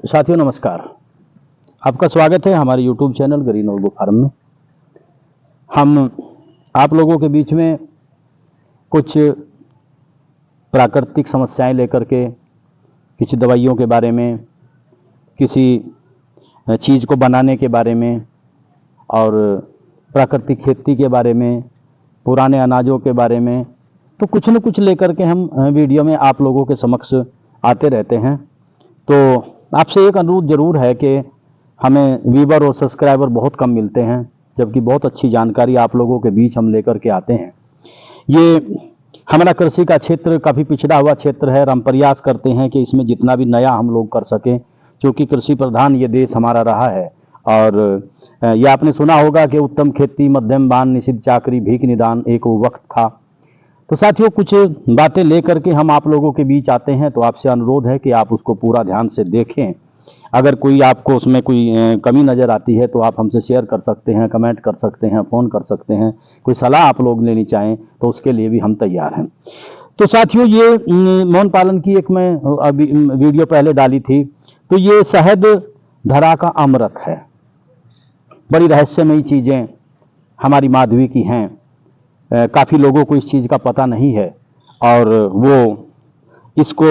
साथियों नमस्कार। आपका स्वागत है हमारे YouTube चैनल ग्रीन ऑर्गो फार्म में। हम आप लोगों के बीच में कुछ प्राकृतिक समस्याएं लेकर के, किसी दवाइयों के बारे में, किसी चीज़ को बनाने के बारे में और प्राकृतिक खेती के बारे में, पुराने अनाजों के बारे में, तो कुछ न कुछ लेकर के हम वीडियो में आप लोगों के समक्ष आते रहते हैं। तो आपसे एक अनुरोध ज़रूर है कि हमें व्यूवर और सब्सक्राइबर बहुत कम मिलते हैं, जबकि बहुत अच्छी जानकारी आप लोगों के बीच हम लेकर के आते हैं। ये हमारा कृषि का क्षेत्र काफ़ी पिछड़ा हुआ क्षेत्र है और हम प्रयास करते हैं कि इसमें जितना भी नया हम लोग कर सकें, क्योंकि कृषि प्रधान ये देश हमारा रहा है। और ये आपने सुना होगा कि उत्तम खेती, मध्यम बान, निषिद्ध चाकरी, भीख निदान एक वो वक्त था। तो साथियों कुछ बातें लेकर के हम आप लोगों के बीच आते हैं, तो आपसे अनुरोध है कि आप उसको पूरा ध्यान से देखें। अगर कोई आपको उसमें कोई कमी नज़र आती है तो आप हमसे शेयर कर सकते हैं, कमेंट कर सकते हैं, फ़ोन कर सकते हैं। कोई सलाह आप लोग लेनी चाहें तो उसके लिए भी हम तैयार हैं। तो साथियों ये मौन पालन की एक मैं अभी वीडियो पहले डाली थी। तो ये शहद धरा का अमृत है। बड़ी रहस्यमयी चीज़ें हमारी माधवी की हैं। काफ़ी लोगों को इस चीज़ का पता नहीं है और वो इसको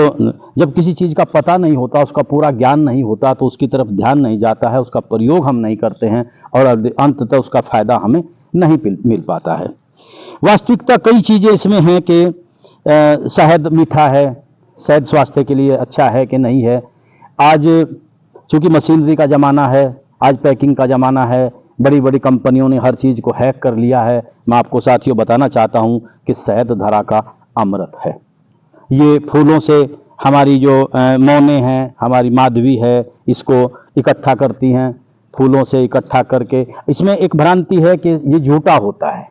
जब किसी चीज़ का पता नहीं होता, उसका पूरा ज्ञान नहीं होता, तो उसकी तरफ ध्यान नहीं जाता है, उसका प्रयोग हम नहीं करते हैं और अंततः उसका फ़ायदा हमें नहीं मिल पाता है। वास्तविकता कई चीज़ें इसमें हैं कि शहद मीठा है, शहद स्वास्थ्य के लिए अच्छा है कि नहीं है। आज चूँकि मशीनरी का ज़माना है, आज पैकिंग का ज़माना है, बड़ी बड़ी कंपनियों ने हर चीज़ को हैक कर लिया है। मैं आपको साथियों बताना चाहता हूँ कि शहद धरा का अमृत है। ये फूलों से हमारी जो मौनें हैं, हमारी माधवी है, इसको इकट्ठा करती हैं। फूलों से इकट्ठा करके, इसमें एक भ्रांति है कि ये झूठा होता है।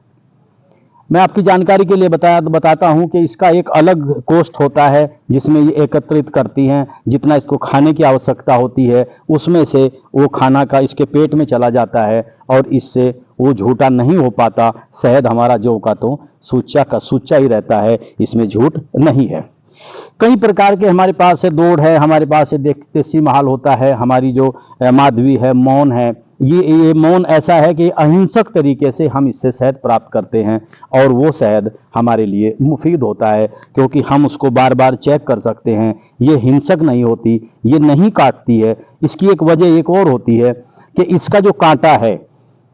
मैं आपकी जानकारी के लिए बताता हूँ कि इसका एक अलग कोष्ठ होता है जिसमें ये एकत्रित करती हैं। जितना इसको खाने की आवश्यकता होती है उसमें से वो खाना का इसके पेट में चला जाता है और इससे वो झूठा नहीं हो पाता। शहद हमारा जो का तो सूचा का सूचा ही रहता है, इसमें झूठ नहीं है। कई प्रकार के हमारे पास से दौड़ है, हमारे पास से देसी माहौल होता है। हमारी जो माधवी है, मौन है, ये मौन ऐसा है कि अहिंसक तरीके से हम इससे शहद प्राप्त करते हैं और वो शहद हमारे लिए मुफीद होता है, क्योंकि हम उसको बार बार चेक कर सकते हैं। ये हिंसक नहीं होती, ये नहीं काटती है। इसकी एक वजह एक और होती है कि इसका जो कांटा है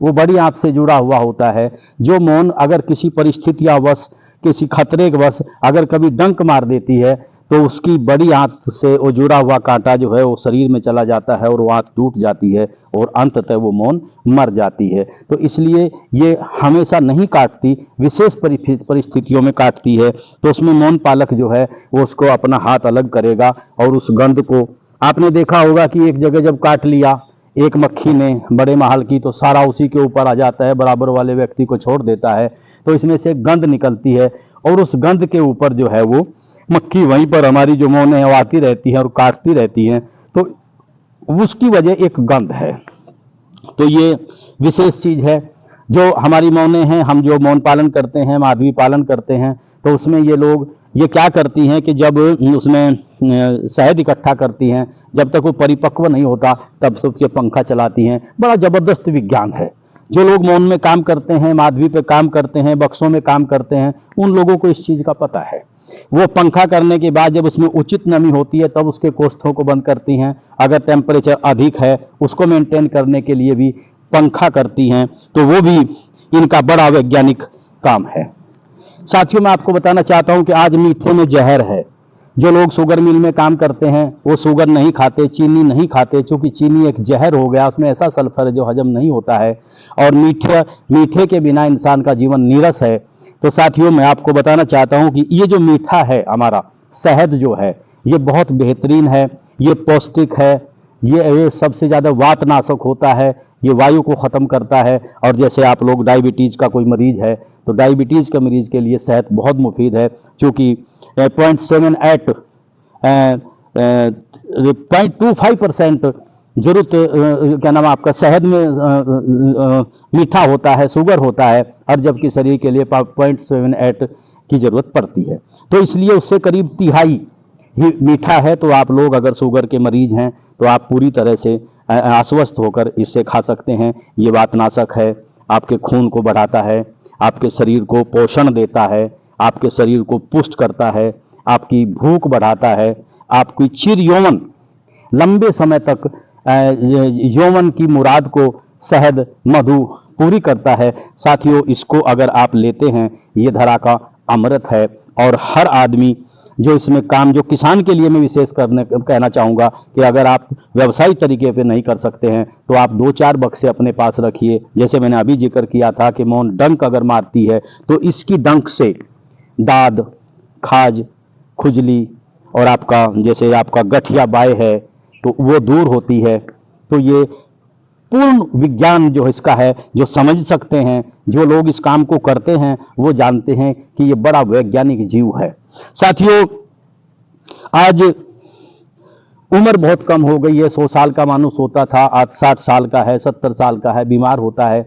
वो बड़ी आंत से जुड़ा हुआ होता है। जो मौन अगर किसी परिस्थितियावश, किसी खतरे के वश अगर कभी डंक मार देती है तो उसकी बड़ी आंत से वो जुड़ा हुआ कांटा जो है वो शरीर में चला जाता है और वो आंत टूट जाती है और अंततः वो मौन मर जाती है। तो इसलिए ये हमेशा नहीं काटती, विशेष परिस्थितियों में काटती है। तो उसमें मौन पालक जो है वो उसको अपना हाथ अलग करेगा और उस गंध को, आपने देखा होगा कि एक जगह जब काट लिया एक मक्खी ने बड़े महल की, तो सारा उसी के ऊपर आ जाता है, बराबर वाले व्यक्ति को छोड़ देता है। तो इसमें से गंध निकलती है और उस गंध के ऊपर जो है वो मक्खी वहीं पर हमारी जो मौनें हैं आती रहती हैं और काटती रहती हैं। तो उसकी वजह एक गंध है। तो ये विशेष चीज़ है जो हमारी मौनें हैं। हम जो मौन पालन करते हैं, माधवी पालन करते हैं, तो उसमें ये लोग ये क्या करती हैं कि जब उसमें शहद इकट्ठा करती हैं, जब तक वो परिपक्व नहीं होता तब से उसके पंखा चलाती हैं। बड़ा ज़बरदस्त विज्ञान है। जो लोग मौन में काम करते हैं, माधवी पे काम करते हैं, बक्सों में काम करते हैं, उन लोगों को इस चीज़ का पता है। वो पंखा करने के बाद जब उसमें उचित नमी होती है तब उसके कोष्ठों को बंद करती हैं। अगर टेम्परेचर अधिक है उसको मेंटेन करने के लिए भी पंखा करती हैं। तो वो भी इनका बड़ा वैज्ञानिक काम है। साथियों मैं आपको बताना चाहता हूं कि आज मीठे में जहर है। जो लोग शुगर मिल में काम करते हैं वो शुगर नहीं खाते, चीनी नहीं खाते, क्योंकि चीनी एक जहर हो गया, उसमें ऐसा सल्फर है जो हजम नहीं होता है और मीठे के बिना इंसान का जीवन नीरस है। तो साथियों मैं आपको बताना चाहता हूं कि ये जो मीठा है हमारा शहद जो है ये बहुत बेहतरीन है, ये पौष्टिक है, ये सबसे ज़्यादा वातनाशक होता है, ये वायु को ख़त्म करता है। और जैसे आप लोग डायबिटीज़ का कोई मरीज़ है तो डायबिटीज़ के मरीज़ के लिए शहद बहुत मुफीद है, क्योंकि 0.78 0.25% जरूरत क्या नाम आपका शहद में मीठा होता है, शुगर होता है, और जबकि शरीर के लिए 0.78 की ज़रूरत पड़ती है। तो इसलिए उससे करीब तिहाई मीठा है तो आप लोग अगर शुगर के मरीज हैं तो आप पूरी तरह से आश्वस्त होकर इससे खा सकते हैं। ये वातनाशक है, आपके खून को बढ़ाता है, आपके शरीर को पोषण देता है, आपके शरीर को पुष्ट करता है, आपकी भूख बढ़ाता है, आपकी चिर यौवन लंबे समय तक यौवन की मुराद को शहद मधु पूरी करता है। साथियों, इसको अगर आप लेते हैं, ये धरा का अमृत है। और हर आदमी जो इसमें काम, जो किसान के लिए मैं विशेष कहना चाहूँगा कि अगर आप व्यवसायिक तरीके पे नहीं कर सकते हैं तो आप 2-4 बक्से अपने पास रखिए। जैसे मैंने अभी जिक्र किया था कि मौन डंक अगर मारती है तो इसकी डंक से दाद, खाज, खुजली और आपका जैसे आपका गठिया बाय है तो वो दूर होती है। तो ये पूर्ण विज्ञान जो इसका है, जो समझ सकते हैं, जो लोग इस काम को करते हैं, वो जानते हैं कि ये बड़ा वैज्ञानिक जीव है। साथियों, आज उम्र बहुत कम हो गई है। 100 साल का मानुष होता था, आज 60 साल का है, 70 साल का है, बीमार होता है।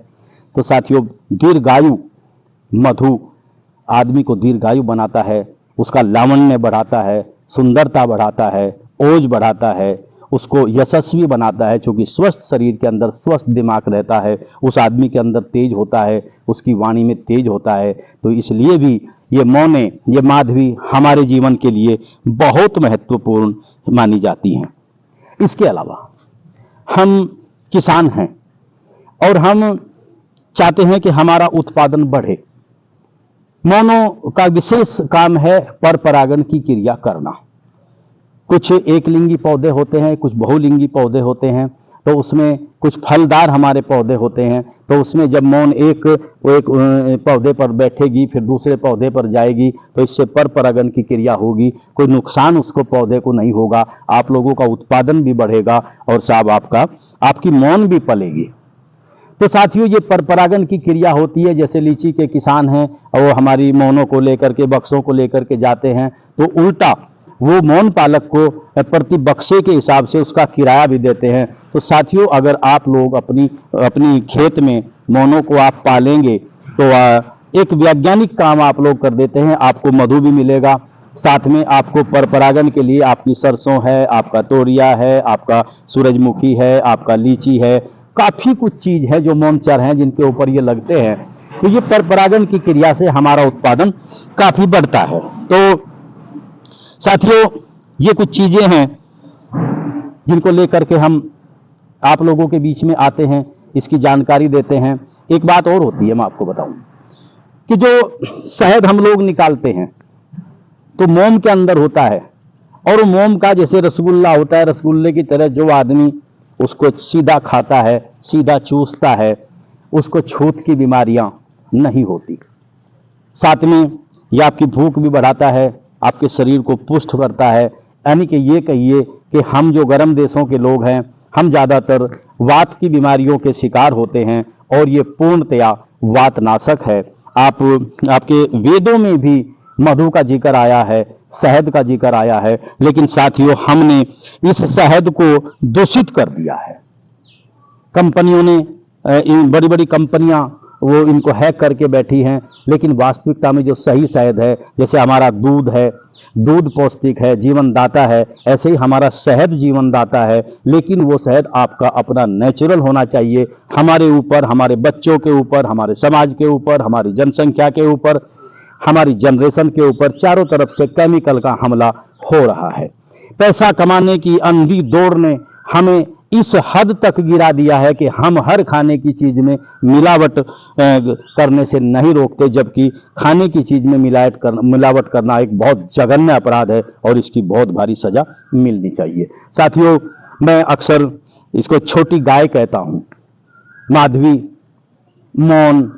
तो साथियों, दीर्घायु मधु आदमी को दीर्घायु बनाता है, उसका लावण्य बढ़ाता है, सुंदरता बढ़ाता है, ओज बढ़ाता है, उसको यशस्वी बनाता है। क्योंकि स्वस्थ शरीर के अंदर स्वस्थ दिमाग रहता है, उस आदमी के अंदर तेज होता है, उसकी वाणी में तेज होता है। तो इसलिए भी ये मौने, ये माधवी हमारे जीवन के लिए बहुत महत्वपूर्ण मानी जाती हैं। इसके अलावा हम किसान हैं और हम चाहते हैं कि हमारा उत्पादन बढ़े। मौनों का विशेष काम है पर परागण की क्रिया करना। कुछ एक लिंगी पौधे होते हैं, कुछ बहुलिंगी पौधे होते हैं। तो उसमें कुछ फलदार हमारे पौधे होते हैं। तो उसमें जब मौन एक पौधे पर बैठेगी, फिर दूसरे पौधे पर जाएगी, तो इससे पर परागण की क्रिया होगी। कोई नुकसान उसको पौधे को नहीं होगा, आप लोगों का उत्पादन भी बढ़ेगा और साहब आपकी मौन भी पलेगी। तो साथियों, ये पर परागण की क्रिया होती है। जैसे लीची के किसान हैं और वो हमारी मौनों को लेकर के, बक्सों को लेकर के जाते हैं, तो उल्टा वो मौन पालक को प्रति बक्से के हिसाब से उसका किराया भी देते हैं। तो साथियों, अगर आप लोग अपनी खेत में मौनों को आप पालेंगे तो एक वैज्ञानिक काम आप लोग कर देते हैं। आपको मधु भी मिलेगा, साथ में आपको पर परागण के लिए आपकी सरसों है, आपका तोरिया है, आपका सूरजमुखी है, आपका लीची है, काफी कुछ चीज है जो मौनचर हैं जिनके ऊपर ये लगते हैं। तो ये पर परागण की क्रिया से हमारा उत्पादन काफी बढ़ता है। तो साथियों, ये कुछ चीजें हैं जिनको लेकर के हम आप लोगों के बीच में आते हैं, इसकी जानकारी देते हैं। एक बात और होती है, मैं आपको बताऊं कि जो शहद हम लोग निकालते हैं तो मोम के अंदर होता है, और मोम का जैसे रसगुल्ला होता है, रसगुल्ले की तरह जो आदमी उसको सीधा खाता है, सीधा चूसता है, उसको छूत की बीमारियां नहीं होती। साथ में यह आपकी भूख भी बढ़ाता है, आपके शरीर को पुष्ट करता है। यानी कि ये कहिए कि हम जो गर्म देशों के लोग हैं, हम ज़्यादातर वात की बीमारियों के शिकार होते हैं और ये पूर्णतया वातनाशक है। आपके वेदों में भी मधु का जिक्र आया है, शहद का जिक्र आया है, लेकिन साथियों, हमने इस शहद को दूषित कर दिया है। कंपनियों ने, बड़ी बड़ी कंपनियां वो इनको हैक करके बैठी हैं, लेकिन वास्तविकता में जो सही शहद है, जैसे हमारा दूध है, दूध पौष्टिक है, जीवनदाता है, ऐसे ही हमारा शहद जीवनदाता है। लेकिन वो शहद आपका अपना नेचुरल होना चाहिए। हमारे ऊपर, हमारे बच्चों के ऊपर, हमारे समाज के ऊपर, हमारी जनसंख्या के ऊपर, हमारी जनरेशन के ऊपर चारों तरफ से केमिकल का हमला हो रहा है। पैसा कमाने की अंधी दौड़ ने हमें इस हद तक गिरा दिया है कि हम हर खाने की चीज में मिलावट करने से नहीं रोकते, जबकि खाने की चीज में मिलावट करना एक बहुत जघन्य अपराध है और इसकी बहुत भारी सजा मिलनी चाहिए। साथियों, मैं अक्सर इसको छोटी गाय कहता हूं। माधवी, मौन,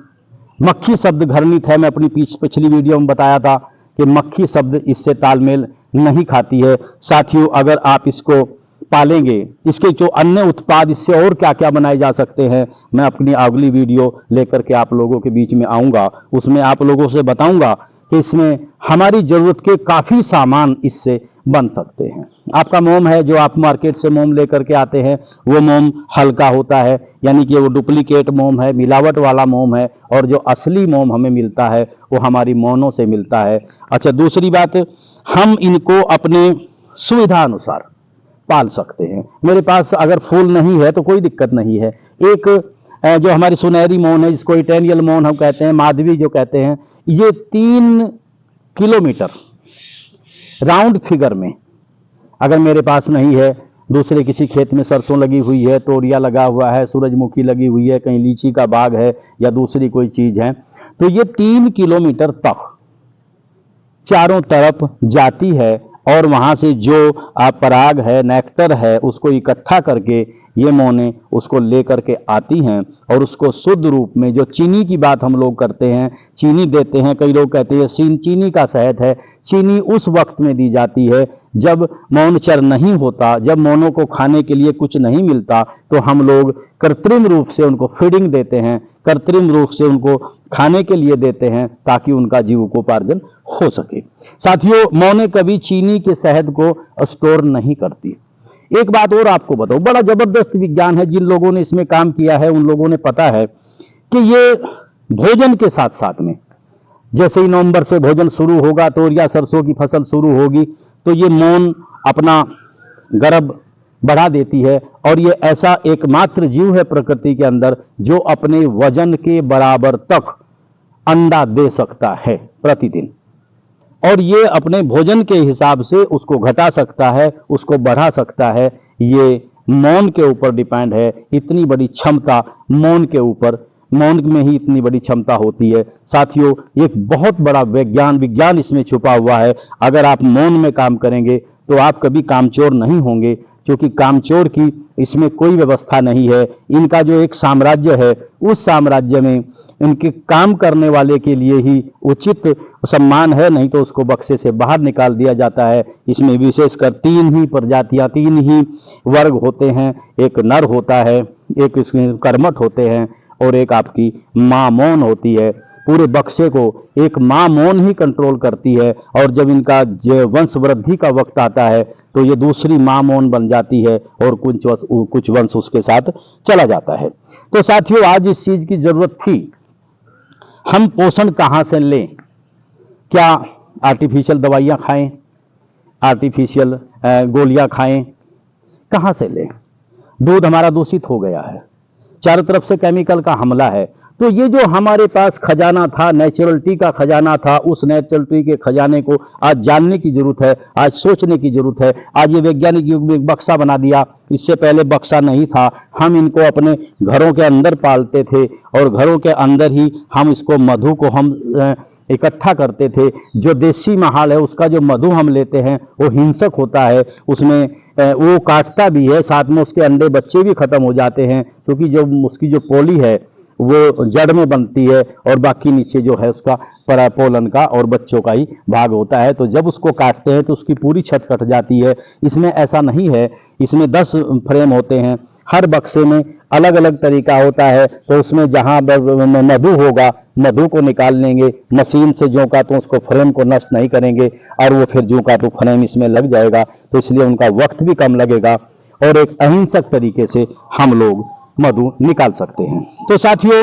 मक्खी शब्द घृणित है। मैं अपनी पिछली वीडियो में बताया था कि मक्खी शब्द इससे तालमेल नहीं खाती है। साथियों, अगर आप इसको पालेंगे, इसके जो अन्य उत्पाद, इससे और क्या क्या बनाए जा सकते हैं, मैं अपनी अगली वीडियो लेकर के आप लोगों के बीच में आऊंगा। उसमें आप लोगों से बताऊंगा कि इसमें हमारी जरूरत के काफी सामान इससे बन सकते हैं। आपका मोम है, जो आप मार्केट से मोम लेकर के आते हैं, वो मोम हल्का होता है, यानी कि वो डुप्लीकेट मोम है, मिलावट वाला मोम है, और जो असली मोम हमें मिलता है वो हमारी मौनों से मिलता है। अच्छा, दूसरी बात, हम इनको अपने सुविधा अनुसार पाल सकते हैं। मेरे पास अगर फूल नहीं है तो कोई दिक्कत नहीं है। एक जो हमारी सुनहरी मौन है, जिसको इटैनियल मौन हम कहते हैं, माधवी जो कहते हैं, ये 3 किलोमीटर राउंड फिगर में, अगर मेरे पास नहीं है, दूसरे किसी खेत में सरसों लगी हुई है, तोरिया लगा हुआ है, सूरजमुखी लगी हुई है, कहीं लीची का बाग है या दूसरी कोई चीज है, तो ये 3 किलोमीटर तक चारों तरफ जाती है और वहां से जो पराग है, नेक्टर है, उसको इकट्ठा करके ये मौने उसको लेकर के आती हैं और उसको शुद्ध रूप में, जो चीनी की बात हम लोग करते हैं, चीनी देते हैं, कई लोग कहते हैं चीनी का शहद है, चीनी उस वक्त में दी जाती है जब मौनचर नहीं होता, जब मौनों को खाने के लिए कुछ नहीं मिलता, तो हम लोग कृत्रिम रूप से उनको फीडिंग देते हैं, कृत्रिम रूप से उनको खाने के लिए देते हैं ताकि उनका जीविकोपार्जन हो सके। साथियों, मौने कभी चीनी के शहद को स्टोर नहीं करती। एक बात और आपको बताऊं, बड़ा जबरदस्त विज्ञान है, जिन लोगों ने इसमें काम किया है उन लोगों ने पता है कि ये भोजन के साथ साथ में, जैसे ही नवंबर से भोजन शुरू होगा, तोरिया सरसों की फसल शुरू होगी, तो ये मौन अपना गर्भ बढ़ा देती है और ये ऐसा एकमात्र जीव है प्रकृति के अंदर जो अपने वजन के बराबर तक अंडा दे सकता है प्रतिदिन, और ये अपने भोजन के हिसाब से उसको घटा सकता है, उसको बढ़ा सकता है। ये मौन के ऊपर डिपेंड है। इतनी बड़ी क्षमता मौन के ऊपर, मौन में ही इतनी बड़ी क्षमता होती है। साथियों, एक बहुत बड़ा विज्ञान इसमें छुपा हुआ है। अगर आप मौन में काम करेंगे तो आप कभी कामचोर नहीं होंगे, क्योंकि कामचोर की इसमें कोई व्यवस्था नहीं है। इनका जो एक साम्राज्य है, उस साम्राज्य में इनके काम करने वाले के लिए ही उचित सम्मान है, नहीं तो उसको बक्से से बाहर निकाल दिया जाता है। इसमें विशेषकर 3 ही प्रजातियां, 3 ही वर्ग होते हैं। एक नर होता है, एक इसमें कर्मठ होते हैं और एक आपकी माँ मौन होती है। पूरे बक्से को एक माँ मौन ही कंट्रोल करती है, और जब इनका वंश वृद्धि का वक्त आता है तो ये दूसरी माँ मौन बन जाती है और कुछ वंश उसके साथ चला जाता है। तो साथियों, आज इस चीज की जरूरत थी। हम पोषण कहाँ से लें? क्या आर्टिफिशियल दवाइयाँ खाएं, आर्टिफिशियल गोलियां खाएं? कहाँ से लें? दूध हमारा दूषित हो गया है, चारों तरफ से केमिकल का हमला है। तो ये जो हमारे पास खजाना था, नेचुरलिटी का खजाना था, उस नेचुरलिटी के खजाने को आज जानने की जरूरत है, आज सोचने की जरूरत है। आज ये वैज्ञानिक युग में एक बक्सा बना दिया, इससे पहले बक्सा नहीं था। हम इनको अपने घरों के अंदर पालते थे और घरों के अंदर ही हम इसको, मधु को हम इकट्ठा करते थे। जो देसी माहौल है उसका जो मधु हम लेते हैं वो हिंसक होता है, उसमें वो काटता भी है, साथ में उसके अंडे बच्चे भी खत्म हो जाते हैं, क्योंकि जो उसकी जो पोली है वो जड़ में बनती है और बाकी नीचे जो है उसका पोलन का और बच्चों का ही भाग होता है। तो जब उसको काटते हैं तो उसकी पूरी छत कट जाती है। इसमें ऐसा नहीं है, इसमें 10 फ्रेम होते हैं, हर बक्से में अलग अलग तरीका होता है। तो उसमें जहां मधु होगा, मधु को निकाल लेंगे मशीन से, जो का तो उसको फ्रेम को नष्ट नहीं करेंगे और वो फिर जो का तो फ्रेम इसमें लग जाएगा, तो इसलिए उनका वक्त भी कम लगेगा और एक अहिंसक तरीके से हम लोग मधु निकाल सकते हैं। तो साथियों,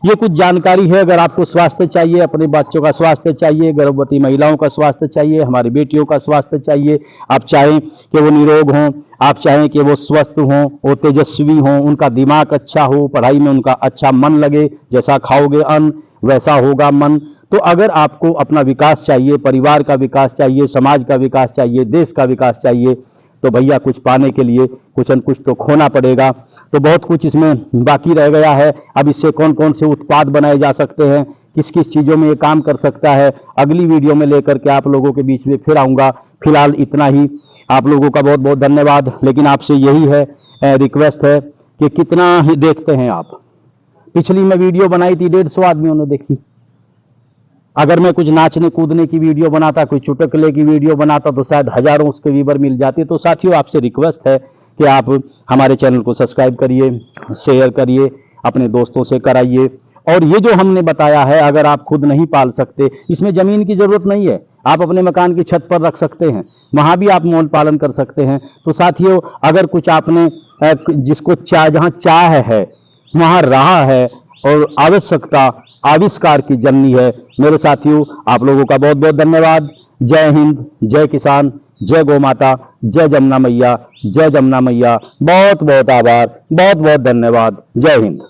ये कुछ जानकारी है। अगर आपको स्वास्थ्य चाहिए, अपने बच्चों का स्वास्थ्य चाहिए, गर्भवती महिलाओं का स्वास्थ्य चाहिए, हमारी बेटियों का स्वास्थ्य चाहिए, आप चाहें कि वो निरोग हों, आप चाहें कि वो स्वस्थ हों, वो तेजस्वी हों, उनका दिमाग अच्छा हो, पढ़ाई में उनका अच्छा मन लगे, जैसा खाओगे अन्न वैसा होगा मन। तो अगर आपको अपना विकास चाहिए, परिवार का विकास चाहिए, समाज का विकास चाहिए, देश का विकास चाहिए, तो भैया कुछ पाने के लिए कुछ न कुछ तो खोना पड़ेगा। तो बहुत कुछ इसमें बाकी रह गया है। अब इससे कौन कौन से उत्पाद बनाए जा सकते हैं, किस किस चीज़ों में ये काम कर सकता है, अगली वीडियो में लेकर के आप लोगों के बीच में फिर आऊँगा। फिलहाल इतना ही। आप लोगों का बहुत बहुत धन्यवाद। लेकिन आपसे यही है, रिक्वेस्ट है कि कितना ही देखते हैं आप। पिछली मैं वीडियो बनाई थी, 150 आदमियों ने देखी। अगर मैं कुछ नाचने कूदने की वीडियो बनाता, कोई चुटकुले की वीडियो बनाता, तो शायद हजारों उसके व्यूवर मिल जाते। तो साथियों, आपसे रिक्वेस्ट है कि आप हमारे चैनल को सब्सक्राइब करिए, शेयर करिए, अपने दोस्तों से कराइए। और ये जो हमने बताया है, अगर आप खुद नहीं पाल सकते, इसमें जमीन की जरूरत नहीं है, आप अपने मकान की छत पर रख सकते हैं, वहां भी आप मौन पालन कर सकते हैं। तो साथियों, अगर कुछ आपने जिसको जहां चाह है वहां रहा है और आवश्यकता आविष्कार की जननी है। मेरे साथियों, आप लोगों का बहुत बहुत धन्यवाद। जय हिंद, जय किसान, जय गौ माता, जय जमुना मैया, जय जमुना मैया। बहुत बहुत आभार, बहुत बहुत धन्यवाद। जय हिंद।